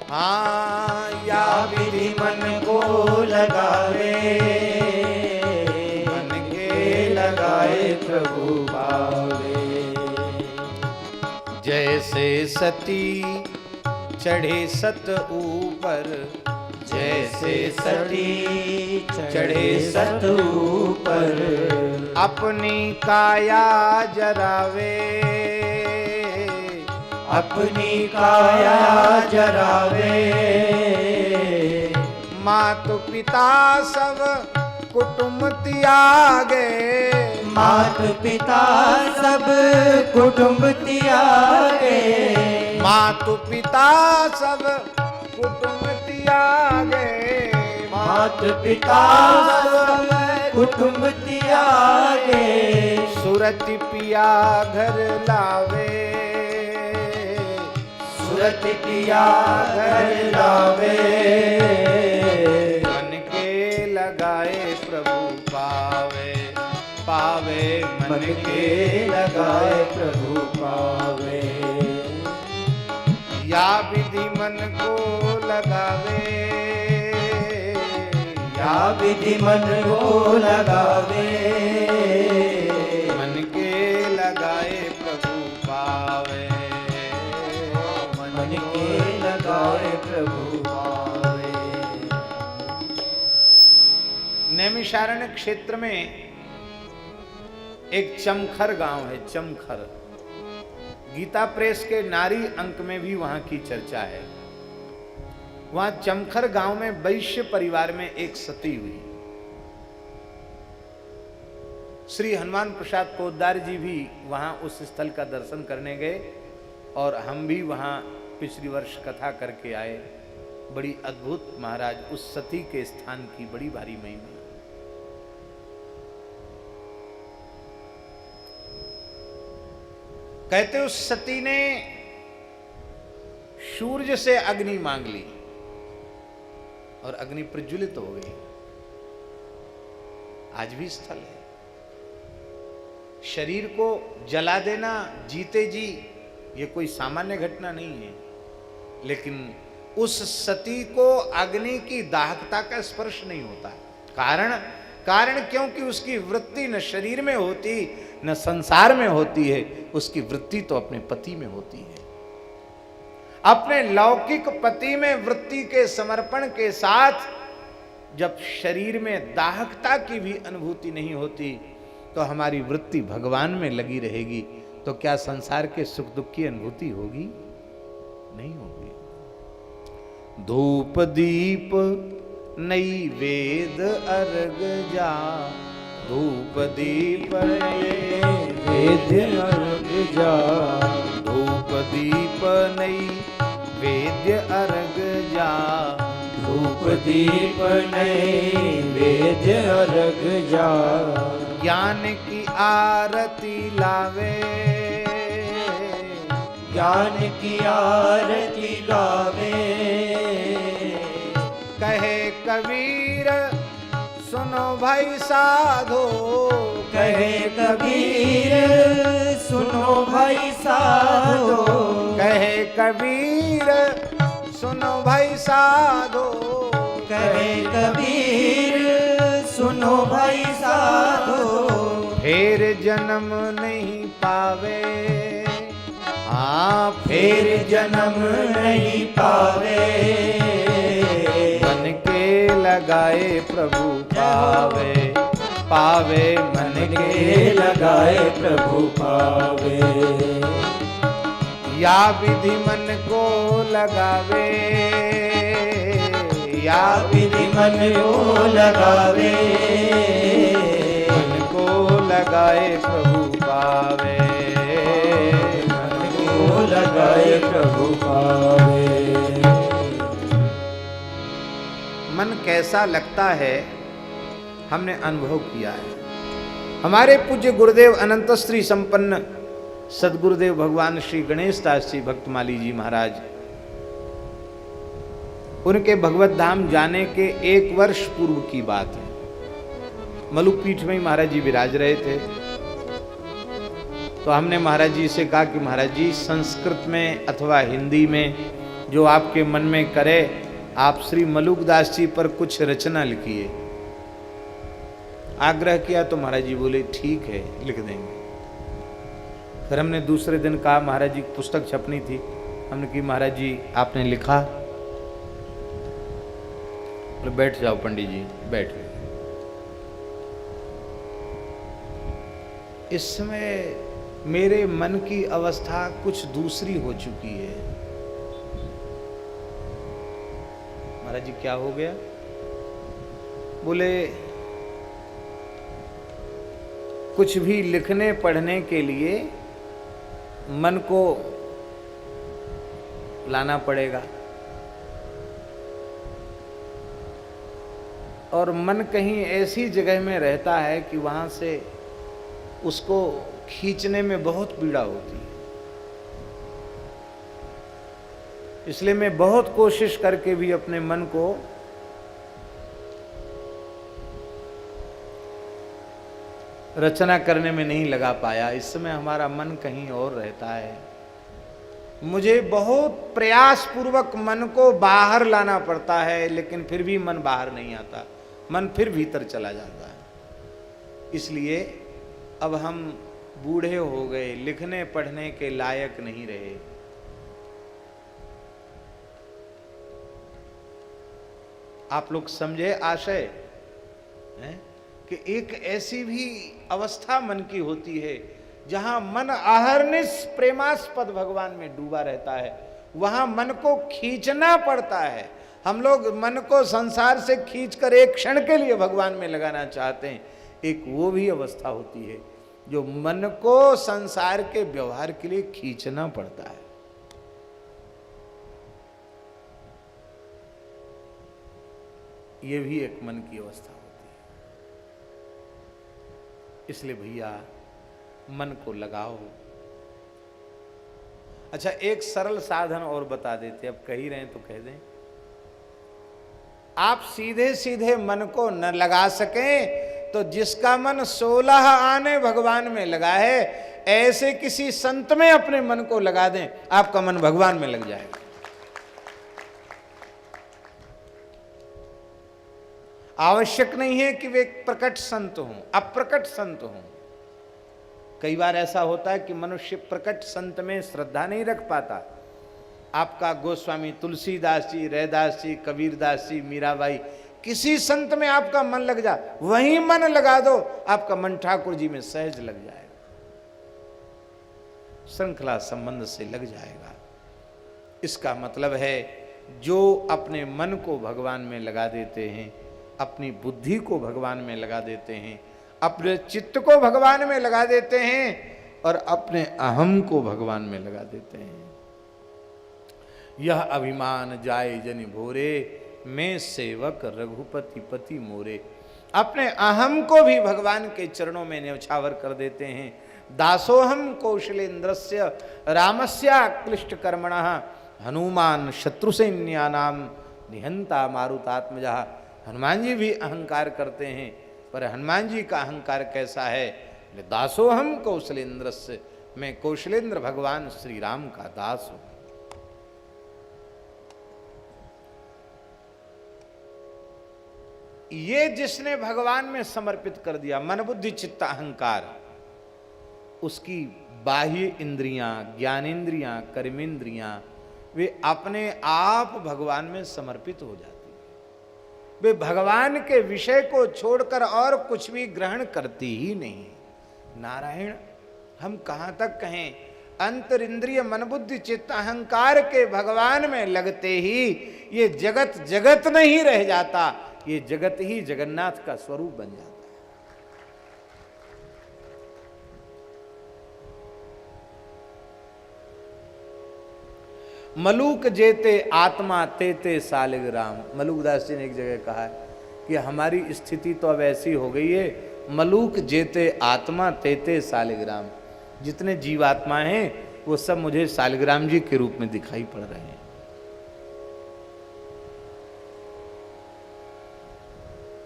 हाँ, या विधि मन को लगावे, मन के लगाए प्रभु पावे। जैसे सती चढ़े सत ऊपर, जैसे सती चढ़े सत ऊपर, अपनी काया जरावे, अपनी काया जरावे। मातु पिता सब कुटुंब त्यागे, मातु पिता सब कुटुंब त्यागे, मातु पिता सब कुटुंब त्यागे, मातु पिता सब कुटुंब त्यागे। सुरति पिया घर लावे, सुरति पिया घर लावे। मन के लगाए प्रभु पावे, पावे मन के लगाए प्रभु पावे। या विधि मन को लगावे, या विधि मन को लगावे। मन के लगाए प्रभु पावे, मन के लगाए प्रभु पावे। नैमिषारण्य क्षेत्र में एक चमखर गांव है, चमखर। गीता प्रेस के नारी अंक में भी वहां की चर्चा है। वहां चमखर गांव में वैश्य परिवार में एक सती हुई। श्री हनुमान प्रसाद पोद्दार जी भी वहां उस स्थल का दर्शन करने गए और हम भी वहाँ पिछली वर्ष कथा करके आए। बड़ी अद्भुत महाराज उस सती के स्थान की बड़ी भारी महिमा। कहते उस सती ने सूर्य से अग्नि मांग ली और अग्नि प्रज्वलित हो गई। आज भी स्थल है। शरीर को जला देना जीते जी ये कोई सामान्य घटना नहीं है, लेकिन उस सती को अग्नि की दाहकता का स्पर्श नहीं होता। कारण क्योंकि उसकी वृत्ति न शरीर में होती न संसार में होती है, उसकी वृत्ति तो अपने पति में होती है। अपने लौकिक पति में वृत्ति के समर्पण के साथ जब शरीर में दाहकता की भी अनुभूति नहीं होती तो हमारी वृत्ति भगवान में लगी रहेगी, तो क्या संसार के सुख दुख की अनुभूति होगी? नहीं होगी। धूप दीप नैवेद अर्घ जा, धूप दीप नैवेद्य अर्घ जा, धूप दीप नैवेद्य अर्घ जा, धूप दीप नैवेद्य अर्घ जा। ज्ञान की आरती लावे, ज्ञान की आरती गावे। कहे कबीर सुनो भाई साधो, कहे कबीर सुनो भाई साधो, कहे कबीर सुनो भाई साधो, कहे कबीर सुनो भाई साधो। फिर जन्म नहीं पावे, हाँ फिर जन्म नहीं पावे। मन के लगाए प्रभु पावे, पावे मन के लगाए प्रभु पावे। या विधि मन को लगावे, या विधि मन को लगावे। मन को लगाए प्रभु पावे, मन को लगाए प्रभु पावे। मन कैसा लगता है हमने अनुभव किया है। हमारे पूज्य गुरुदेव अनंत श्री संपन्न सदगुरुदेव भगवान श्री गणेश दास जी भक्तमाली जी महाराज, उनके भगवत धाम जाने के 1 वर्ष पूर्व की बात है। मलुक पीठ में ही महाराज जी विराज रहे थे। तो हमने महाराज जी से कहा कि महाराज जी संस्कृत में अथवा हिंदी में जो आपके मन में करे, आप श्री मलुक दास जी पर कुछ रचना लिखिए। आग्रह किया तो महाराज जी बोले ठीक है लिख देंगे। फिर हमने दूसरे दिन कहा महाराज जी की पुस्तक छपनी थी, हमने की महाराज जी आपने लिखा? बोले बैठ जाओ पंडित जी, बैठ गए। इस समय मेरे मन की अवस्था कुछ दूसरी हो चुकी है। महाराज जी क्या हो गया? बोले कुछ भी लिखने पढ़ने के लिए मन को लाना पड़ेगा, और मन कहीं ऐसी जगह में रहता है कि वहां से उसको खींचने में बहुत पीड़ा होती है। इसलिए मैं बहुत कोशिश करके भी अपने मन को रचना करने में नहीं लगा पाया। इस समय हमारा मन कहीं और रहता है। मुझे बहुत प्रयास पूर्वक मन को बाहर लाना पड़ता है, लेकिन फिर भी मन बाहर नहीं आता, मन फिर भीतर चला जाता है। इसलिए अब हम बूढ़े हो गए, लिखने पढ़ने के लायक नहीं रहे। आप लोग समझे आशय है कि एक ऐसी भी अवस्था मन की होती है जहां मन अहर्निश प्रेमास्पद भगवान में डूबा रहता है, वहां मन को खींचना पड़ता है। हम लोग मन को संसार से खींचकर एक क्षण के लिए भगवान में लगाना चाहते हैं। एक वो भी अवस्था होती है जो मन को संसार के व्यवहार के लिए खींचना पड़ता है। ये भी एक मन की अवस्था होती है। इसलिए भैया मन को लगाओ। अच्छा, एक सरल साधन और बता देते, अब कह ही रहे हैं तो कह दें। आप सीधे सीधे मन को न लगा सकें तो जिसका मन 16 आने भगवान में लगा है, ऐसे किसी संत में अपने मन को लगा दें, आपका मन भगवान में लग जाएगा। आवश्यक नहीं है कि वे प्रकट संत हों, अप्रकट संत हों। कई बार ऐसा होता है कि मनुष्य प्रकट संत में श्रद्धा नहीं रख पाता। आपका गोस्वामी तुलसीदास जी, रैदास जी, कबीरदास जी, मीराबाई, किसी संत में आपका मन लग जा, वहीं मन लगा दो, आपका मन ठाकुर जी में सहज लग जाएगा, श्रृंखला संबंध से लग जाएगा। इसका मतलब है जो अपने मन को भगवान में लगा देते हैं, अपनी बुद्धि को भगवान में लगा देते हैं, अपने चित्त को भगवान में लगा देते हैं और अपने अहम को भगवान में लगा देते हैं। यह अभिमान जाए जनि भोरे, मैं सेवक रघुपति पति मोरे। अपने अहम को भी भगवान के चरणों में न्यौछावर कर देते हैं। दासोहम कौशलेन्द्रस्य रामस्या क्लिष्ट कर्मणः, हनुमान शत्रुसैन्यानाम निहंता मारुतात्मजा। हनुमान जी भी अहंकार करते हैं, पर हनुमान जी का अहंकार कैसा है? दासोहम कौशलेन्द्रस्य, मैं कौशलेंद्र भगवान श्री राम का दास हूं। ये जिसने भगवान में समर्पित कर दिया मन बुद्धि चित्त अहंकार, उसकी बाह्य इंद्रियां, ज्ञानेन्द्रियां, कर्मेंद्रियां, वे अपने आप भगवान में समर्पित हो जाती है। वे भगवान के विषय को छोड़कर और कुछ भी ग्रहण करती ही नहीं। नारायण, हम कहां तक कहें, अंतर इंद्रिय मन बुद्धि चित्त अहंकार के भगवान में लगते ही ये जगत जगत नहीं रह जाता, ये जगत ही जगन्नाथ का स्वरूप बन जाता है। मलूक जेते आत्मा तेते सालिग्राम। मलूकदास जी ने एक जगह कहा है कि हमारी स्थिति तो अब ऐसी हो गई है, मलूक जेते आत्मा तेते सालिग्राम। जितने जीवात्मा हैं वो सब मुझे सालिग्राम जी के रूप में दिखाई पड़ रहे हैं।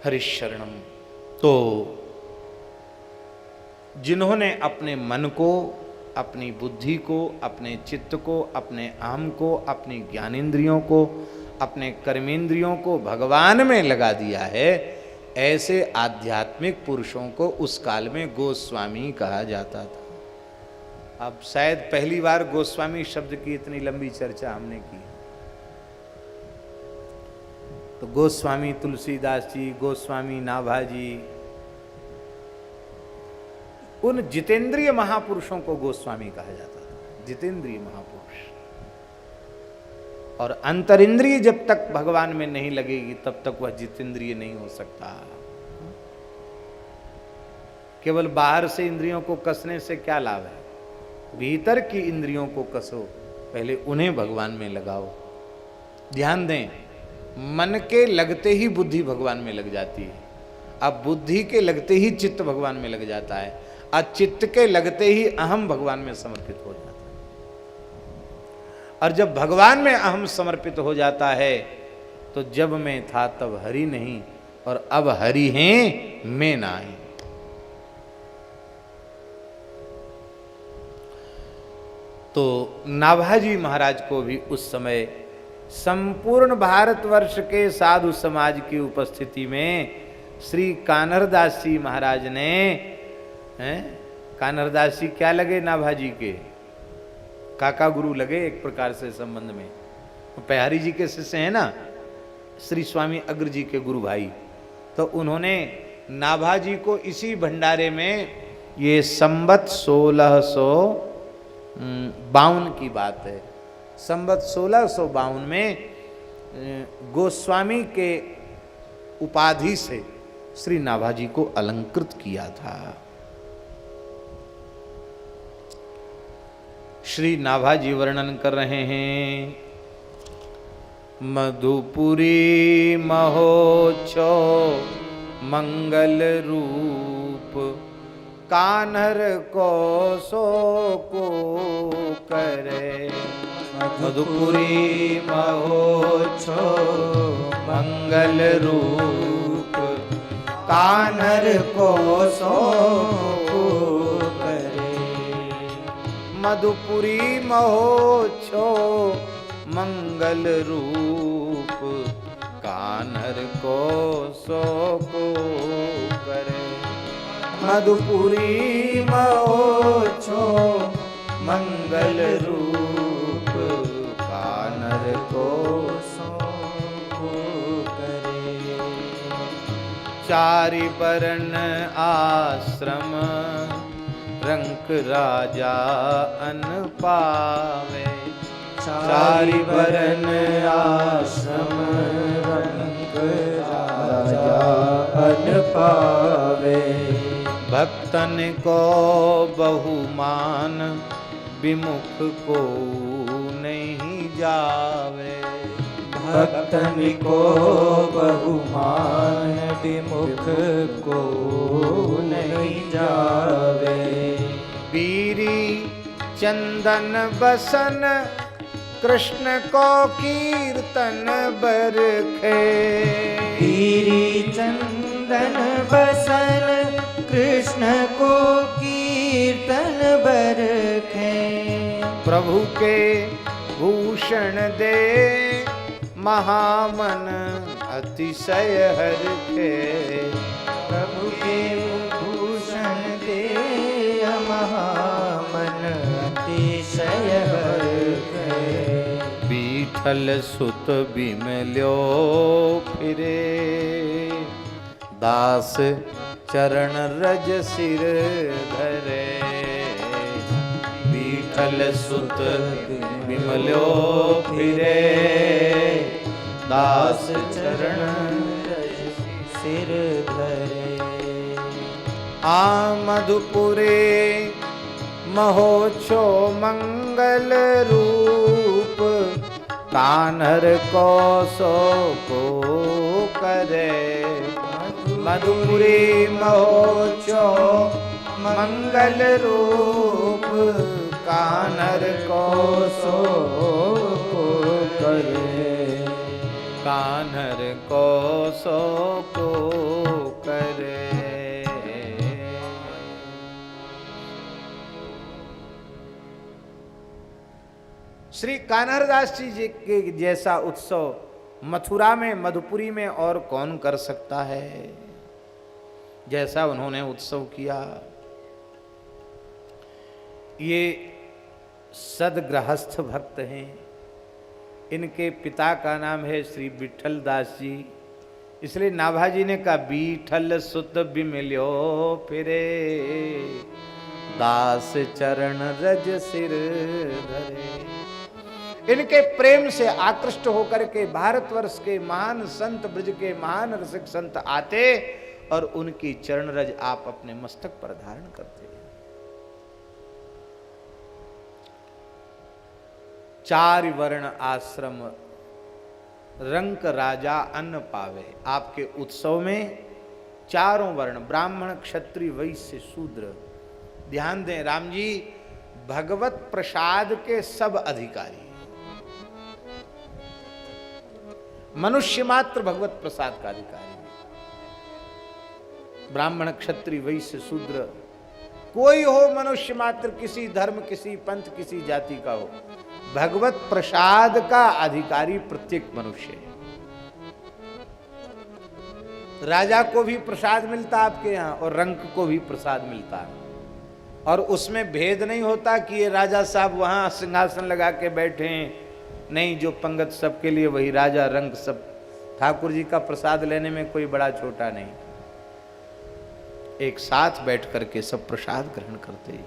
हरिशरणम। तो जिन्होंने अपने मन को, अपनी बुद्धि को, अपने चित्त को, अपने अहम को, अपनी ज्ञानेंद्रियों को, अपने कर्मेंद्रियों को भगवान में लगा दिया है, ऐसे आध्यात्मिक पुरुषों को उस काल में गोस्वामी कहा जाता था। अब शायद पहली बार गोस्वामी शब्द की इतनी लंबी चर्चा हमने की। तो गोस्वामी तुलसीदास जी, गोस्वामी नाभाजी, उन जितेंद्रिय महापुरुषों को गोस्वामी कहा जाता था, जितेंद्रिय महापुरुष। और अंतरिंद्रिय जब तक भगवान में नहीं लगेगी तब तक वह जितेंद्रिय नहीं हो सकता। केवल बाहर से इंद्रियों को कसने से क्या लाभ है? भीतर की इंद्रियों को कसो, पहले उन्हें भगवान में लगाओ। ध्यान दें, मन के लगते ही बुद्धि भगवान में लग जाती है, अब बुद्धि के लगते ही चित्त भगवान में लग जाता है, और चित्त के लगते ही अहम भगवान में समर्पित हो जाता है। और जब भगवान में अहम समर्पित हो जाता है तो जब मैं था तब हरि नहीं, और अब हरि हैं मैं नाही। तो नाभाजी महाराज को भी उस समय संपूर्ण भारतवर्ष के साधु समाज की उपस्थिति में श्री कान्हरदास जी महाराज ने, कान्हरदास जी क्या लगे नाभाजी के? काका गुरु लगे एक प्रकार से संबंध में। पहारी जी के शिष्य हैं ना, श्री स्वामी अग्र जी के गुरु भाई। तो उन्होंने नाभाजी को इसी भंडारे में, ये संबत 1652 की बात है, संबत 1652 में गोस्वामी के उपाधि से श्री नाभाजी को अलंकृत किया था। श्री नाभाजी वर्णन कर रहे हैं, मधुपुरी महोत्सव मंगल रूप, कान्हर को सो को करे। मधुपुरी महोत्सव मंगल रूप, कान्हर को सो को करे। मधुपुरी महोत्सव मंगल रूप, कान्हर को सो को करे। मधुपुरी महोत्सव मंगल रूप, कान्हर को सो को करे। चारि बरन आश्रम, रंक राजा अन पावे। चारि बरन आश्रम, रंक राजा अन पावे। भक्तन को बहुमान, विमुख को नहीं जावे। भक्तन को बहुमान, विमुख को नहीं जावे। बीरी चंदन बसन, कृष्ण को कीर्तन बरखे। बीरी चंदन बसन, कृष्ण को कीर्तन बरखे। प्रभु के भूषण दे, महामन अतिशय हरखे। प्रभु के भूषण दे, महामन अतिशय हरखे। बीठल सुत बिमल्यो फिरे, दास चरण रज सिर धरे। बीठल सुत बिमल्यो फिरे, दास चरण रज सिर धरे। आ मधुपुरे महोत्सव मंगल रूप, कान्हर को सो को करे। मधुपुरी महोत्सव मंगल रूप, कान्हर को सो को करे। कान्हर को सो को करे। श्री कान्हरदास जी के जैसा उत्सव मथुरा में, मधुपुरी में और कौन कर सकता है, जैसा उन्होंने उत्सव किया। ये सदगृहस्थ भक्त हैं। इनके पिता का नाम है श्री विठल दास जी, इसलिए नाभाजी ने कहा बीठल सुत बिमल्यो फिरे, दास चरण रज सिर धरे। इनके प्रेम से आकृष्ट होकर के भारतवर्ष के महान संत, ब्रज के महान रसिक संत आते और उनकी चरण रज आप अपने मस्तक पर धारण करते। चारि वर्ण आश्रम, रंक राजा अन्न पावे। आपके उत्सव में चारों वर्ण, ब्राह्मण क्षत्रिय वैश्य शूद्र, ध्यान दें राम जी, भगवत प्रसाद के सब अधिकारी। मनुष्य मात्र भगवत प्रसाद का अधिकारी है। ब्राह्मण क्षत्रिय वैश्य शूद्र, कोई हो मनुष्य मात्र, किसी धर्म, किसी पंथ, किसी जाति का हो, भगवत प्रसाद का अधिकारी प्रत्येक मनुष्य है। राजा को भी प्रसाद मिलता आपके यहाँ और रंक को भी प्रसाद मिलता है, और उसमें भेद नहीं होता कि ये राजा साहब वहां सिंहासन लगा के बैठे हैं। नहीं, जो पंगत सबके लिए वही राजा, रंग सब। ठाकुर जी का प्रसाद लेने में कोई बड़ा छोटा नहीं, एक साथ बैठ करके सब प्रसाद ग्रहण करते हैं।